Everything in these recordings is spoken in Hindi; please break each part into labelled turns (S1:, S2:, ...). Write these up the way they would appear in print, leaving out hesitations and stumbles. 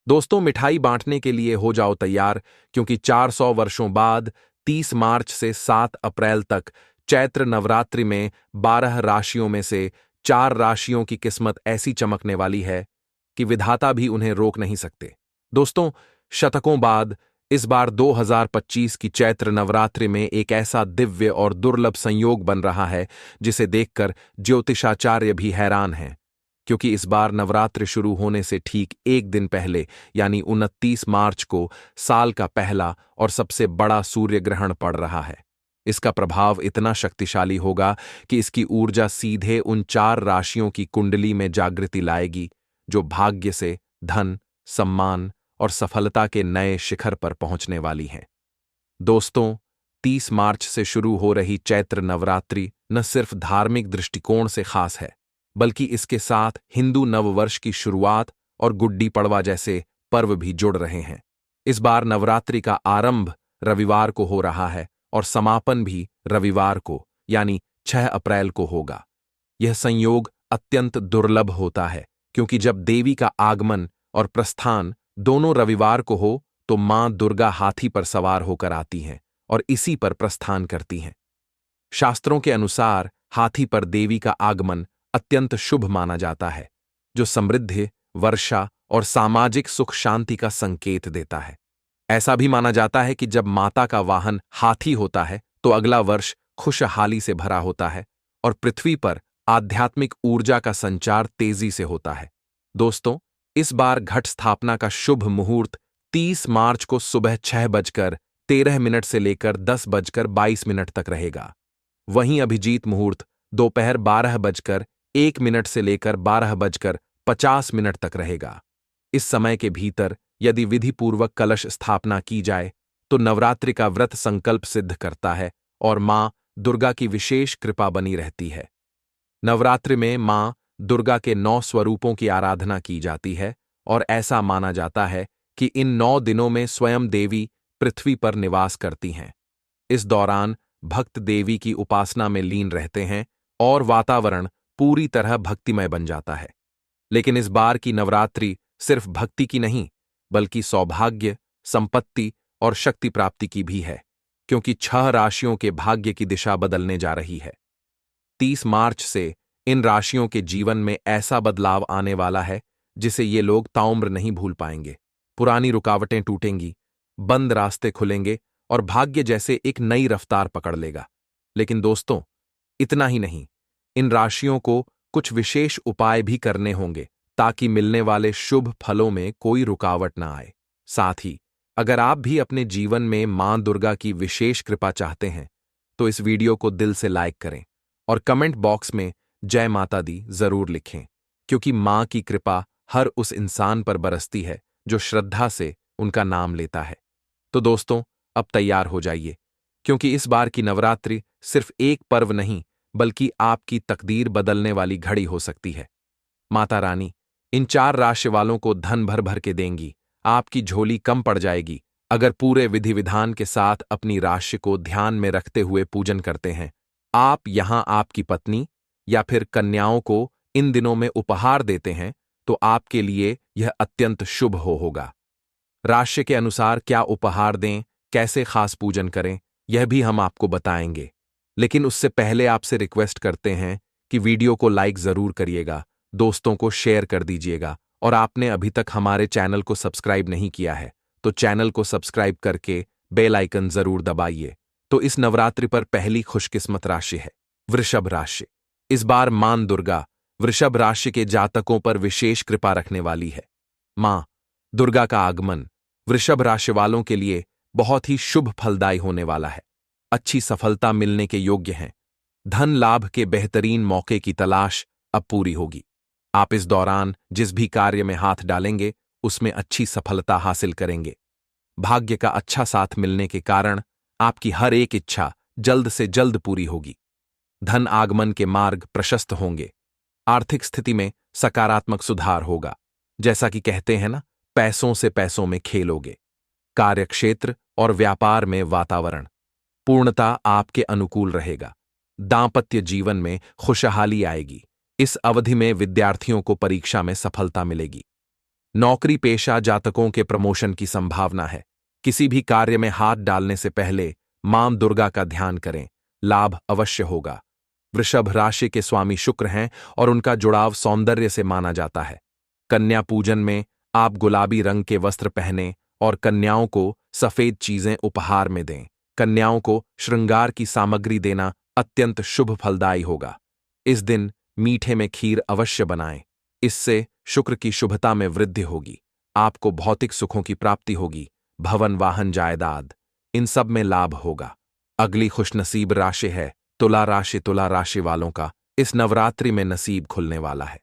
S1: दोस्तों, मिठाई बांटने के लिए हो जाओ तैयार, क्योंकि 400 वर्षों बाद 30 मार्च से 7 अप्रैल तक चैत्र नवरात्रि में 12 राशियों में से 4 राशियों की किस्मत ऐसी चमकने वाली है कि विधाता भी उन्हें रोक नहीं सकते। दोस्तों, शतकों बाद इस बार 2025 की चैत्र नवरात्रि में एक ऐसा दिव्य और दुर्लभ संयोग बन रहा है जिसे देखकर ज्योतिषाचार्य भी हैरान हैं, क्योंकि इस बार नवरात्रि शुरू होने से ठीक एक दिन पहले यानी 29 मार्च को साल का पहला और सबसे बड़ा सूर्य ग्रहण पड़ रहा है। इसका प्रभाव इतना शक्तिशाली होगा कि इसकी ऊर्जा सीधे उन 4 राशियों की कुंडली में जागृति लाएगी जो भाग्य से धन, सम्मान और सफलता के नए शिखर पर पहुंचने वाली हैं। दोस्तों, 30 मार्च से शुरू हो रही चैत्र नवरात्रि न सिर्फ धार्मिक दृष्टिकोण से खास है, बल्कि इसके साथ हिंदू नववर्ष की शुरुआत और गुड्डी पड़वा जैसे पर्व भी जुड़ रहे हैं। इस बार नवरात्रि का आरंभ रविवार को हो रहा है और समापन भी रविवार को यानी 6 अप्रैल को होगा। यह संयोग अत्यंत दुर्लभ होता है, क्योंकि जब देवी का आगमन और प्रस्थान दोनों रविवार को हो तो मां दुर्गा हाथी पर सवार होकर आती हैं और इसी पर प्रस्थान करती हैं। शास्त्रों के अनुसार हाथी पर देवी का आगमन अत्यंत शुभ माना जाता है, जो समृद्धि, वर्षा और सामाजिक सुख शांति का संकेत देता है। ऐसा भी माना जाता है कि जब माता का वाहन हाथी होता है तो अगला वर्ष खुशहाली से भरा होता है और पृथ्वी पर आध्यात्मिक ऊर्जा का संचार तेजी से होता है। दोस्तों, इस बार घट स्थापना का शुभ मुहूर्त 30 मार्च को सुबह 6:13 से लेकर 10:22 तक रहेगा। वहीं अभिजीत मुहूर्त दोपहर 12:01 से लेकर 12:50 तक रहेगा। इस समय के भीतर यदि विधिपूर्वक कलश स्थापना की जाए तो नवरात्रि का व्रत संकल्प सिद्ध करता है और मां दुर्गा की विशेष कृपा बनी रहती है। नवरात्रि में मां दुर्गा के 9 स्वरूपों की आराधना की जाती है और ऐसा माना जाता है कि इन 9 दिनों में स्वयं देवी पृथ्वी पर निवास करती हैं। इस दौरान भक्त देवी की उपासना में लीन रहते हैं और वातावरण पूरी तरह भक्तिमय बन जाता है। लेकिन इस बार की नवरात्रि सिर्फ भक्ति की नहीं, बल्कि सौभाग्य, संपत्ति और शक्ति प्राप्ति की भी है, क्योंकि 6 राशियों के भाग्य की दिशा बदलने जा रही है। 30 मार्च से इन राशियों के जीवन में ऐसा बदलाव आने वाला है जिसे ये लोग ताउम्र नहीं भूल पाएंगे। पुरानी रुकावटें टूटेंगी, बंद रास्ते खुलेंगे और भाग्य जैसे एक नई रफ्तार पकड़ लेगा। लेकिन दोस्तों, इतना ही नहीं, इन राशियों को कुछ विशेष उपाय भी करने होंगे ताकि मिलने वाले शुभ फलों में कोई रुकावट ना आए। साथ ही अगर आप भी अपने जीवन में मां दुर्गा की विशेष कृपा चाहते हैं तो इस वीडियो को दिल से लाइक करें और कमेंट बॉक्स में जय माता दी जरूर लिखें, क्योंकि मां की कृपा हर उस इंसान पर बरसती है जो श्रद्धा से उनका नाम लेता है। तो दोस्तों, अब तैयार हो जाइए, क्योंकि इस बार की नवरात्रि सिर्फ एक पर्व नहीं, बल्कि आपकी तकदीर बदलने वाली घड़ी हो सकती है। माता रानी इन 4 राशि वालों को धन भर भर के देंगी। आपकी झोली कम पड़ जाएगी अगर पूरे विधि विधान के साथ अपनी राशि को ध्यान में रखते हुए पूजन करते हैं। आप यहां आपकी पत्नी या फिर कन्याओं को इन दिनों में उपहार देते हैं तो आपके लिए यह अत्यंत शुभ होगा। राशि के अनुसार क्या उपहार दें, कैसे खास पूजन करें, यह भी हम आपको बताएंगे। लेकिन उससे पहले आपसे रिक्वेस्ट करते हैं कि वीडियो को लाइक जरूर करिएगा, दोस्तों को शेयर कर दीजिएगा और आपने अभी तक हमारे चैनल को सब्सक्राइब नहीं किया है तो चैनल को सब्सक्राइब करके बेल आइकन जरूर दबाइए। तो इस नवरात्रि पर पहली खुशकिस्मत राशि है वृषभ राशि। इस बार मां दुर्गा वृषभ राशि के जातकों पर विशेष कृपा रखने वाली है। मां दुर्गा का आगमन वृषभ राशि वालों के लिए बहुत ही शुभ फलदायी होने वाला है। अच्छी सफलता मिलने के योग्य हैं। धन लाभ के बेहतरीन मौके की तलाश अब पूरी होगी। आप इस दौरान जिस भी कार्य में हाथ डालेंगे उसमें अच्छी सफलता हासिल करेंगे। भाग्य का अच्छा साथ मिलने के कारण आपकी हर एक इच्छा जल्द से जल्द पूरी होगी। धन आगमन के मार्ग प्रशस्त होंगे। आर्थिक स्थिति में सकारात्मक सुधार होगा। जैसा कि कहते हैं ना, पैसों से पैसों में खेलोगे। कार्यक्षेत्र और व्यापार में वातावरण पूर्णता आपके अनुकूल रहेगा। दांपत्य जीवन में खुशहाली आएगी। इस अवधि में विद्यार्थियों को परीक्षा में सफलता मिलेगी। नौकरी पेशा जातकों के प्रमोशन की संभावना है। किसी भी कार्य में हाथ डालने से पहले मां दुर्गा का ध्यान करें, लाभ अवश्य होगा। वृषभ राशि के स्वामी शुक्र हैं और उनका जुड़ाव सौंदर्य से माना जाता है। कन्या पूजन में आप गुलाबी रंग के वस्त्र पहनें और कन्याओं को सफेद चीजें उपहार में दें। कन्याओं को श्रृंगार की सामग्री देना अत्यंत शुभ फलदायी होगा। इस दिन मीठे में खीर अवश्य बनाएं। इससे शुक्र की शुभता में वृद्धि होगी। आपको भौतिक सुखों की प्राप्ति होगी। भवन वाहन जायदाद इन सब में लाभ होगा। अगली खुशनसीब राशि है तुला राशि। तुला राशि वालों का इस नवरात्रि में नसीब खुलने वाला है।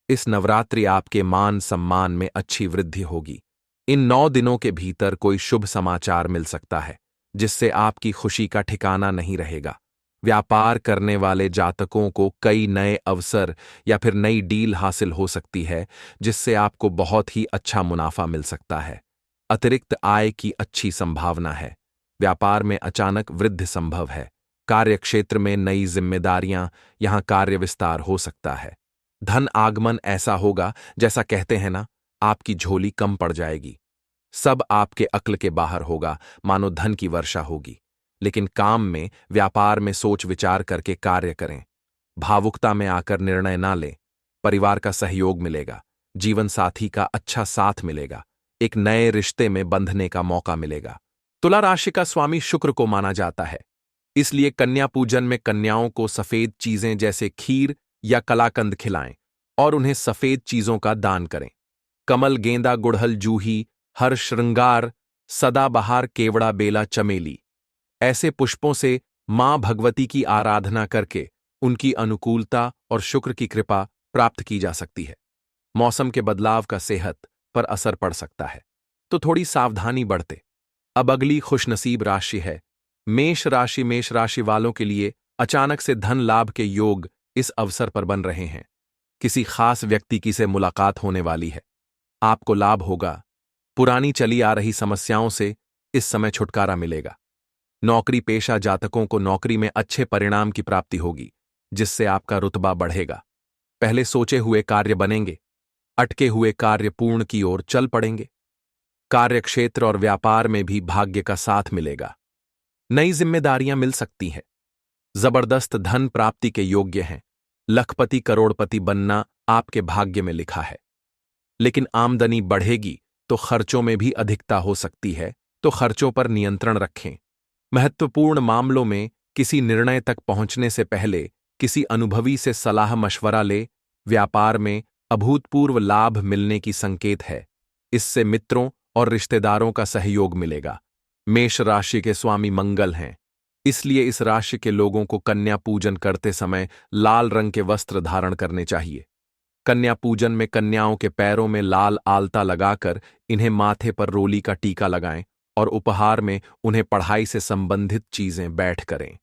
S1: इस नवरात्रि आपके मान सम्मान में अच्छी वृद्धि होगी। इन 9 दिनों के भीतर कोई शुभ समाचार मिल सकता है जिससे आपकी खुशी का ठिकाना नहीं रहेगा। व्यापार करने वाले जातकों को कई नए अवसर या फिर नई डील हासिल हो सकती है जिससे आपको बहुत ही अच्छा मुनाफा मिल सकता है। अतिरिक्त आय की अच्छी संभावना है। व्यापार में अचानक वृद्धि संभव है। कार्यक्षेत्र में नई जिम्मेदारियां यहां कार्य विस्तार हो सकता है। धन आगमन ऐसा होगा जैसा कहते हैं ना, आपकी झोली कम पड़ जाएगी। सब आपके अक्ल के बाहर होगा, मानो धन की वर्षा होगी। लेकिन काम में व्यापार में सोच विचार करके कार्य करें। भावुकता में आकर निर्णय ना लें। परिवार का सहयोग मिलेगा। जीवन साथी का अच्छा साथ मिलेगा। एक नए रिश्ते में बंधने का मौका मिलेगा। तुला राशि का स्वामी शुक्र को माना जाता है, इसलिए कन्या पूजन में कन्याओं को सफेद चीजें जैसे खीर या कलाकंद खिलाएं और उन्हें सफेद चीजों का दान करें। कमल, गेंदा, गुड़हल, जूही, हर श्रृंगार, सदाबहार, केवड़ा, बेला, चमेली ऐसे पुष्पों से मां भगवती की आराधना करके उनकी अनुकूलता और शुक्र की कृपा प्राप्त की जा सकती है। मौसम के बदलाव का सेहत पर असर पड़ सकता है, तो थोड़ी सावधानी बरतें। अब अगली खुशनसीब राशि है मेष राशि। मेष राशि वालों के लिए अचानक से धन लाभ के योग इस अवसर पर बन रहे हैं। किसी खास व्यक्ति की से मुलाकात होने वाली है। आपको लाभ होगा। पुरानी चली आ रही समस्याओं से इस समय छुटकारा मिलेगा। नौकरी पेशा जातकों को नौकरी में अच्छे परिणाम की प्राप्ति होगी जिससे आपका रुतबा बढ़ेगा। पहले सोचे हुए कार्य बनेंगे। अटके हुए कार्य पूर्ण की ओर चल पड़ेंगे। कार्यक्षेत्र और व्यापार में भी भाग्य का साथ मिलेगा। नई जिम्मेदारियां मिल सकती हैं। जबरदस्त धन प्राप्ति के योग्य हैं। लखपति करोड़पति बनना आपके भाग्य में लिखा है। लेकिन आमदनी बढ़ेगी तो खर्चों में भी अधिकता हो सकती है, तो खर्चों पर नियंत्रण रखें। महत्वपूर्ण मामलों में किसी निर्णय तक पहुंचने से पहले किसी अनुभवी से सलाह मशवरा ले। व्यापार में अभूतपूर्व लाभ मिलने की संकेत है। इससे मित्रों और रिश्तेदारों का सहयोग मिलेगा। मेष राशि के स्वामी मंगल हैं, इसलिए इस राशि के लोगों को कन्या पूजन करते समय लाल रंग के वस्त्र धारण करने चाहिए। कन्या पूजन में कन्याओं के पैरों में लाल आलता लगाकर इन्हें माथे पर रोली का टीका लगाएं और उपहार में उन्हें पढ़ाई से संबंधित चीजें बैठ करें।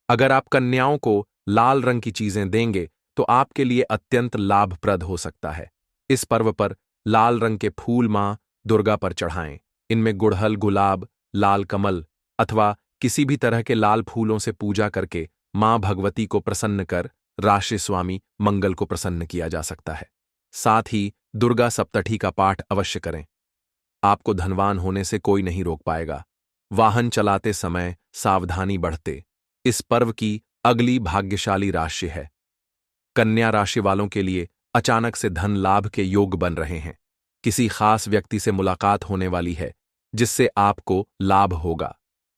S1: अगर आप कन्याओं को लाल रंग की चीजें देंगे तो आपके लिए अत्यंत लाभप्रद हो सकता है। इस पर्व पर लाल रंग के फूल मां दुर्गा पर चढ़ाएं। इनमें गुड़हल, गुलाब, लाल कमल अथवा किसी भी तरह के लाल फूलों से पूजा करके मां भगवती को प्रसन्न कर राशि स्वामी मंगल को प्रसन्न किया जा सकता है। साथ ही दुर्गा सप्तठी का पाठ अवश्य करें। आपको धनवान होने से कोई नहीं रोक पाएगा। वाहन चलाते समय सावधानी बरतें। इस पर्व की अगली भाग्यशाली राशि है कन्या राशि वालों के लिए अचानक से धन लाभ के योग बन रहे हैं। किसी खास व्यक्ति से मुलाकात होने वाली है जिससे आपको लाभ होगा।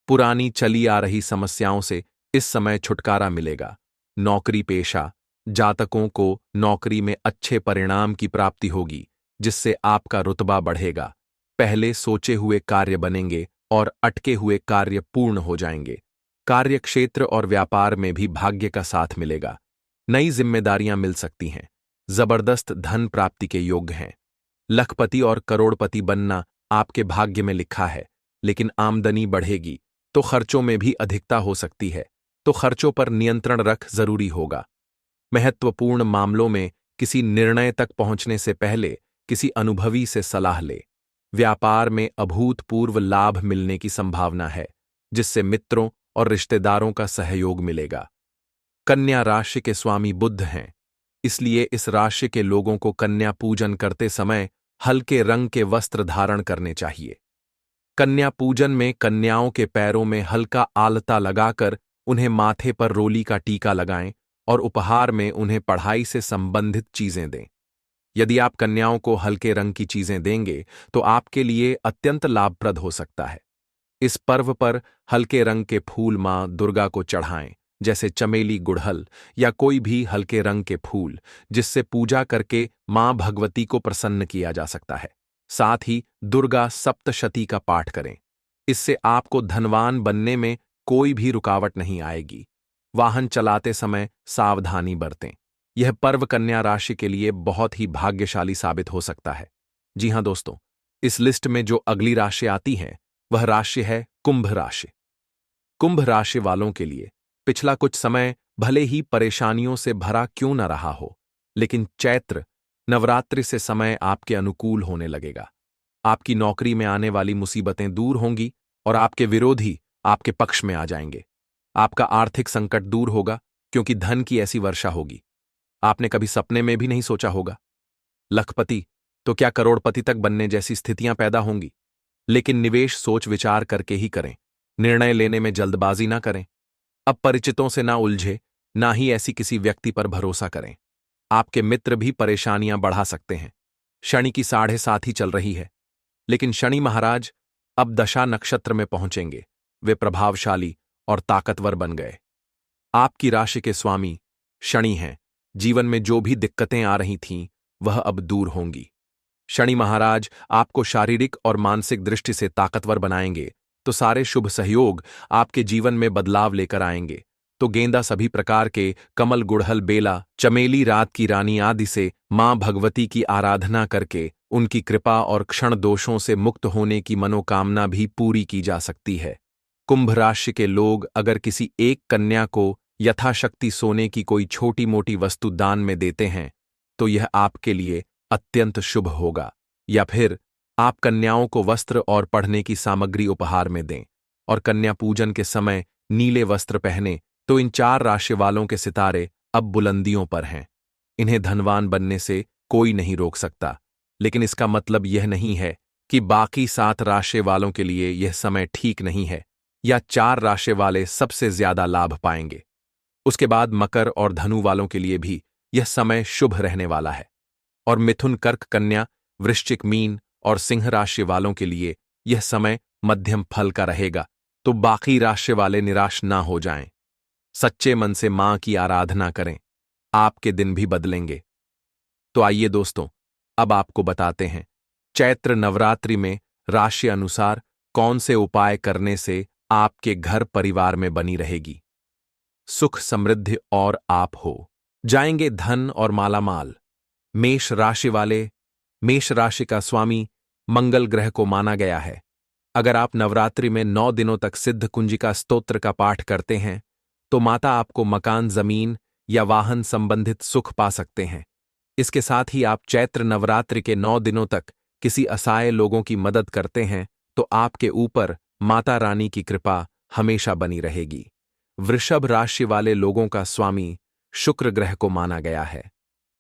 S1: पुरानी चली आ रही समस्याओं से इस समय छुटकारा मिलेगा। नौकरी पेशा जातकों को नौकरी में अच्छे परिणाम की प्राप्ति होगी जिससे आपका रुतबा बढ़ेगा। पहले सोचे हुए कार्य बनेंगे और अटके हुए कार्य पूर्ण हो जाएंगे। कार्यक्षेत्र और व्यापार में भी भाग्य का साथ मिलेगा। नई जिम्मेदारियां मिल सकती हैं। जबरदस्त धन प्राप्ति के योग्य हैं। लखपति और करोड़पति बनना आपके भाग्य में लिखा है, लेकिन आमदनी बढ़ेगी तो खर्चों में भी अधिकता हो सकती है, तो खर्चों पर नियंत्रण रख जरूरी होगा। महत्वपूर्ण मामलों में किसी निर्णय तक पहुंचने से पहले किसी अनुभवी से सलाह ले। व्यापार में अभूतपूर्व लाभ मिलने की संभावना है जिससे मित्रों और रिश्तेदारों का सहयोग मिलेगा। कन्या राशि के स्वामी बुध हैं, इसलिए इस राशि के लोगों को कन्या पूजन करते समय हल्के रंग के वस्त्र धारण करने चाहिए। कन्या पूजन में कन्याओं के पैरों में हल्का आलता लगाकर उन्हें माथे पर रोली का टीका लगाएं और उपहार में उन्हें पढ़ाई से संबंधित चीजें दें। यदि आप कन्याओं को हल्के रंग की चीजें देंगे तो आपके लिए अत्यंत लाभप्रद हो सकता है। इस पर्व पर हल्के रंग के फूल मां दुर्गा को चढ़ाएं, जैसे चमेली, गुड़हल या कोई भी हल्के रंग के फूल, जिससे पूजा करके मां भगवती को प्रसन्न किया जा सकता है। साथ ही दुर्गा सप्तशती का पाठ करें। इससे आपको धनवान बनने में कोई भी रुकावट नहीं आएगी। वाहन चलाते समय सावधानी बरतें। यह पर्व कन्या राशि के लिए बहुत ही भाग्यशाली साबित हो सकता है। जी हां दोस्तों, इस लिस्ट में जो अगली राशि आती है वह राशि है कुंभ राशि। कुंभ राशि वालों के लिए पिछला कुछ समय भले ही परेशानियों से भरा क्यों न रहा हो, लेकिन चैत्र नवरात्रि से समय आपके अनुकूल होने लगेगा। आपकी नौकरी में आने वाली मुसीबतें दूर होंगी और आपके विरोधी आपके पक्ष में आ जाएंगे। आपका आर्थिक संकट दूर होगा क्योंकि धन की ऐसी वर्षा होगी आपने कभी सपने में भी नहीं सोचा होगा। लखपति तो क्या करोड़पति तक बनने जैसी स्थितियां पैदा होंगी। लेकिन निवेश सोच विचार करके ही करें। निर्णय लेने में जल्दबाजी ना करें। अब परिचितों से ना उलझे, ना ही ऐसी किसी व्यक्ति पर भरोसा करें। आपके मित्र भी परेशानियां बढ़ा सकते हैं। शनि की 7.5 ही चल रही है, लेकिन शनि महाराज अब दशा नक्षत्र में पहुंचेंगे। वे प्रभावशाली और ताकतवर बन गए। आपकी राशि के स्वामी शनि हैं। जीवन में जो भी दिक्कतें आ रही थीं वह अब दूर होंगी। शनि महाराज आपको शारीरिक और मानसिक दृष्टि से ताकतवर बनाएंगे, तो सारे शुभ सहयोग आपके जीवन में बदलाव लेकर आएंगे। तो गेंदा, सभी प्रकार के कमल, गुड़हल, बेला, चमेली, रात की रानी आदि से मां भगवती की आराधना करके उनकी कृपा और क्षण दोषों से मुक्त होने की मनोकामना भी पूरी की जा सकती है। कुंभ राशि के लोग अगर किसी एक कन्या को यथाशक्ति सोने की कोई छोटी मोटी वस्तु दान में देते हैं तो यह आपके लिए अत्यंत शुभ होगा। या फिर आप कन्याओं को वस्त्र और पढ़ने की सामग्री उपहार में दें और कन्या पूजन के समय नीले वस्त्र पहने तो इन 4 राशि वालों के सितारे अब बुलंदियों पर हैं। इन्हें धनवान बनने से कोई नहीं रोक सकता, लेकिन इसका मतलब यह नहीं है कि बाकी 7 राशि वालों के लिए यह समय ठीक नहीं है या 4 राशि वाले सबसे ज्यादा लाभ पाएंगे। उसके बाद मकर और धनु वालों के लिए भी यह समय शुभ रहने वाला है और मिथुन, कर्क, कन्या, वृश्चिक, मीन और सिंह राशि वालों के लिए यह समय मध्यम फल का रहेगा। तो बाकी राशि वाले निराश ना हो जाएं। सच्चे मन से मां की आराधना करें, आपके दिन भी बदलेंगे। तो आइए दोस्तों, अब आपको बताते हैं चैत्र नवरात्रि में राशि अनुसार कौन से उपाय करने से आपके घर परिवार में बनी रहेगी सुख, समृद्धि और आप हो जाएंगे धन और मालामाल। मेष राशि वाले, मेष राशि का स्वामी मंगल ग्रह को माना गया है। अगर आप नवरात्रि में 9 दिनों तक सिद्ध कुंजिका स्तोत्र का पाठ करते हैं तो माता आपको मकान, जमीन या वाहन संबंधित सुख पा सकते हैं। इसके साथ ही आप चैत्र नवरात्रि के 9 दिनों तक किसी असहाय लोगों की मदद करते हैं तो आपके ऊपर माता रानी की कृपा हमेशा बनी रहेगी। वृषभ राशि वाले लोगों का स्वामी शुक्र ग्रह को माना गया है।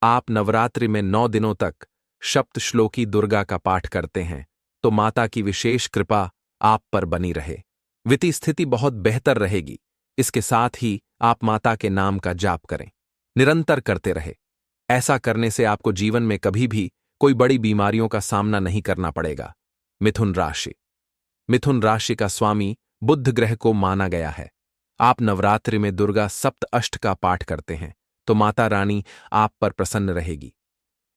S1: आप नवरात्रि में 9 दिनों तक सप्तश्लोकी दुर्गा का पाठ करते हैं तो माता की विशेष कृपा आप पर बनी रहे। वित्तीय स्थिति बहुत बेहतर रहेगी। इसके साथ ही आप माता के नाम का जाप करें, निरंतर करते रहे। ऐसा करने से आपको जीवन में कभी भी कोई बड़ी बीमारियों का सामना नहीं करना पड़ेगा। मिथुन राशि, मिथुन राशि का स्वामी बुध ग्रह को माना गया है। आप नवरात्रि में दुर्गा सप्तअष्ट का पाठ करते हैं तो माता रानी आप पर प्रसन्न रहेगी।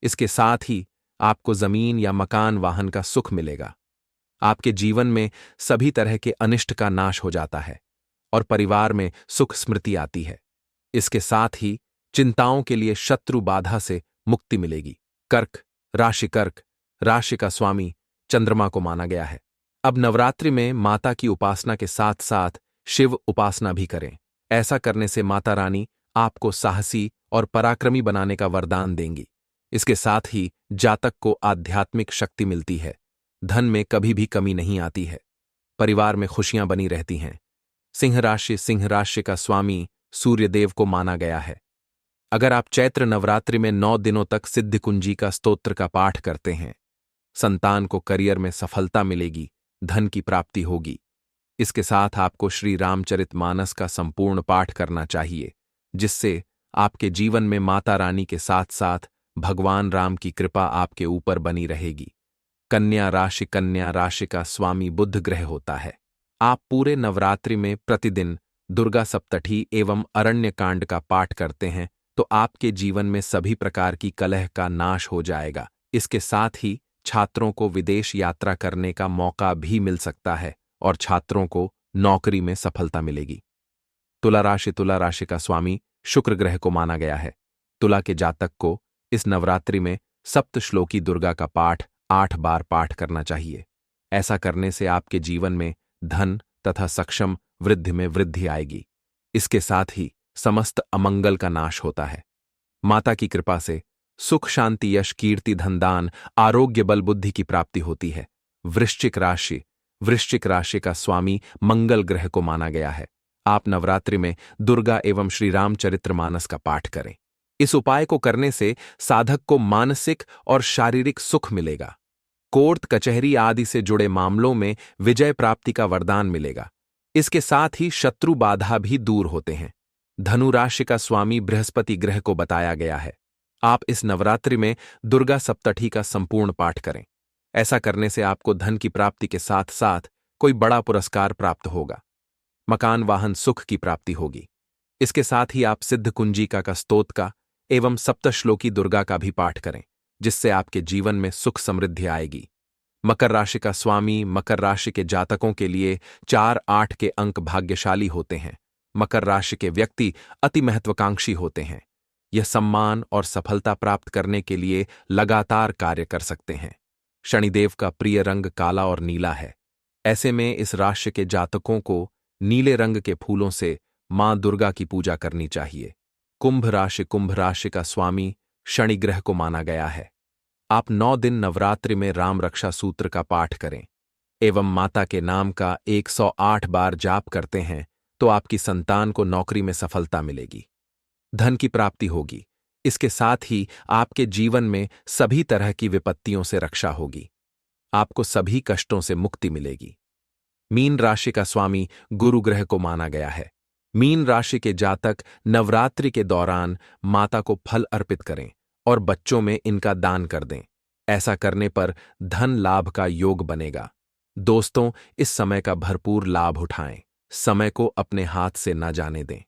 S1: इसके साथ ही आपको जमीन या मकान, वाहन का सुख मिलेगा। आपके जीवन में सभी तरह के अनिष्ट का नाश हो जाता है और परिवार में सुख स्मृति आती है। इसके साथ ही चिंताओं के लिए शत्रु बाधा से मुक्ति मिलेगी। कर्क राशि, कर्क राशि का स्वामी चंद्रमा को माना गया है। अब नवरात्रि में माता की उपासना के साथ साथ शिव उपासना भी करें। ऐसा करने से माता रानी आपको साहसी और पराक्रमी बनाने का वरदान देंगी। इसके साथ ही जातक को आध्यात्मिक शक्ति मिलती है। धन में कभी भी कमी नहीं आती है। परिवार में खुशियां बनी रहती हैं। सिंह राशि, सिंह राशि का स्वामी सूर्यदेव को माना गया है। अगर आप चैत्र नवरात्रि में 9 दिनों तक सिद्ध कुंजी का स्तोत्र का पाठ करते हैं संतान को करियर में सफलता मिलेगी, धन की प्राप्ति होगी। इसके साथ आपको श्री रामचरितमानस का संपूर्ण पाठ करना चाहिए, जिससे आपके जीवन में माता रानी के साथ साथ भगवान राम की कृपा आपके ऊपर बनी रहेगी। कन्या राशि का स्वामी बुध ग्रह होता है। आप पूरे नवरात्रि में प्रतिदिन दुर्गा सप्तठी एवं अरण्य कांड का पाठ करते हैं तो आपके जीवन में सभी प्रकार की कलह का नाश हो जाएगा। इसके साथ ही छात्रों को विदेश यात्रा करने का मौका भी मिल सकता है और छात्रों को नौकरी में सफलता मिलेगी। तुला राशि का स्वामी शुक्र ग्रह को माना गया है। तुला के जातक को इस नवरात्रि में सप्त श्लोकी दुर्गा का पाठ 8 बार पाठ करना चाहिए। ऐसा करने से आपके जीवन में धन तथा सक्षम वृद्धि में वृद्धि आएगी। इसके साथ ही समस्त अमंगल का नाश होता है। माता की कृपा से सुख शांति यश कीर्ति धनदान आरोग्य बल बुद्धि की प्राप्ति होती है। वृश्चिक राशि का स्वामी मंगल ग्रह को माना गया है। आप नवरात्रि में दुर्गा एवं श्री रामचरितमानस का पाठ करें। इस उपाय को करने से साधक को मानसिक और शारीरिक सुख मिलेगा। कोर्ट कचहरी आदि से जुड़े मामलों में विजय प्राप्ति का वरदान मिलेगा। इसके साथ ही शत्रु बाधा भी दूर होते हैं। धनु राशि का स्वामी बृहस्पति ग्रह को बताया गया है। आप इस नवरात्रि में दुर्गा सप्तठी का संपूर्ण पाठ करें। ऐसा करने से आपको धन की प्राप्ति के साथ साथ कोई बड़ा पुरस्कार प्राप्त होगा। मकान वाहन सुख की प्राप्ति होगी। इसके साथ ही आप सिद्ध कुंजिका का स्तोत्र का एवं सप्तश्लोकी दुर्गा का भी पाठ करें, जिससे आपके जीवन में सुख समृद्धि आएगी। मकर राशि का स्वामी मकर राशि के जातकों के लिए 4, 8 के अंक भाग्यशाली होते हैं। मकर राशि के व्यक्ति अति महत्वाकांक्षी होते हैं। यह सम्मान और सफलता प्राप्त करने के लिए लगातार कार्य कर सकते हैं। शनिदेव का प्रिय रंग काला और नीला है। ऐसे में इस राशि के जातकों को नीले रंग के फूलों से मां दुर्गा की पूजा करनी चाहिए। कुंभ राशि का स्वामी शनि ग्रह को माना गया है। आप 9 दिन नवरात्रि में राम रक्षा सूत्र का पाठ करें एवं माता के नाम का 108 बार जाप करते हैं तो आपकी संतान को नौकरी में सफलता मिलेगी, धन की प्राप्ति होगी। इसके साथ ही आपके जीवन में सभी तरह की विपत्तियों से रक्षा होगी। आपको सभी कष्टों से मुक्ति मिलेगी। मीन राशि का स्वामी गुरु ग्रह को माना गया है। मीन राशि के जातक नवरात्रि के दौरान माता को फल अर्पित करें और बच्चों में इनका दान कर दें। ऐसा करने पर धन लाभ का योग बनेगा। दोस्तों, इस समय का भरपूर लाभ उठाएं। समय को अपने हाथ से न जाने दें।